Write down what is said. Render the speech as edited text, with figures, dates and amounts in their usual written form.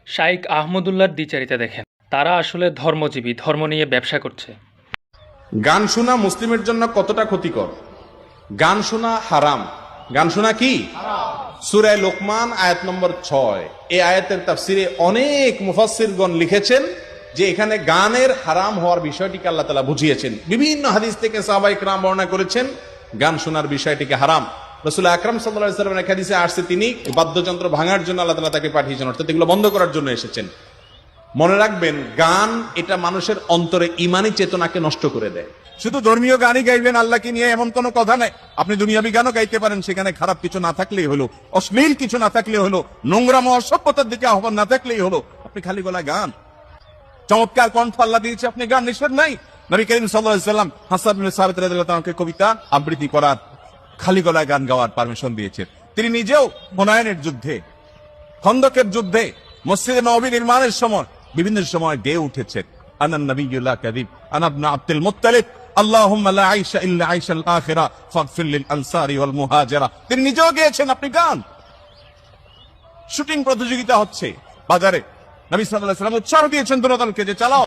শাইখ আহমদুল্লাহর দ্বিচারিতা দেখেন, তারা আসলে ধর্মজীবী, ধর্ম নিয়ে ব্যবসা করছে। গান শোনা মুসলিমের জন্য কতটা ক্ষতিকর? গান শোনা হারাম। গান শোনা কি? সূরা লোকমান আয়াত নম্বর 6। এই আয়াতের তাফসিরে অনেক মুফাসসিরগণ লিখেছেন যে এখানে গানের হারাম হওয়ার বিষয়টিকে আল্লাহ তাআলা বুঝিয়েছেন। বিভিন্ন হাদিস থেকে সাহাবায়ে কেরাম বর্ণনা করেছেন গান শোনার বিষয়টিকে হারাম। রাসূল আকরাম সাল্লাল্লাহু আলাইহি ওয়াসাল্লামের এক হাদিসে আসছে তিনি বাদ্যযন্ত্র ভাঙার জন্য আল্লাহ তাআলা তাকে পাঠিয়েছেন, অর্থাৎ এগুলো বন্ধ করার জন্য এসেছেন। মনে রাখবেন, গান এটা মানুষের অন্তরে ঈমানি চেতনাকে নষ্ট করে দেয়। শুধু ধর্মীয় গানই গাইবেন আল্লাহকে নিয়ে এমন কোনো কথা নাই। আপনি দুনিয়াবি গানও গাইতে পারেন, সেখানে খারাপ কিছু না থাকলেই হলো, অশ্লীল কিছু না থাকলে হলো, নোংরাম অসভ্যতার দিকে আহ্বান না থাকলেই হলো। আপনি খালি গলায় গান, চমৎকার কণ্ঠ আল্লাহ দিয়েছে, আপনি গান নিষেধ নাই। নবী করিম সাল্লাল্লাহু আলাইহি ওয়াসাল্লাম হাসান ইবনে সাবিত রাদিয়াল্লাহু তাআলাকে কবিতা আবৃত্তি করার, খালি গলায় গান গাওয়ার পারমিশন দিয়েছেন। তিনি নিজেও হুনায়নের যুদ্ধে, খন্দকের যুদ্ধে, মসজিদে নববী নির্মাণের সময় বিভিন্ন সময় গেয়ে উঠেছেন, আনান নবিয়্যুল কাযিব আনা ইবনে আব্দুল মুত্তালিব আল্লাহুম্মা লা আইশা ইল্লা আইশাল আখিরা ফাগফির লিল আনসারি ওয়াল মুহাজিরা। তিনি নিজেও গেয়েছেন। আপনি গান, শুটিং প্রতিযোগিতা হচ্ছে বাজারে, নবী সাল্লাল্লাহু আলাইহি ওয়াসাল্লাম উৎসাহ দিয়েছেন দুনো দলকে যে চালাও।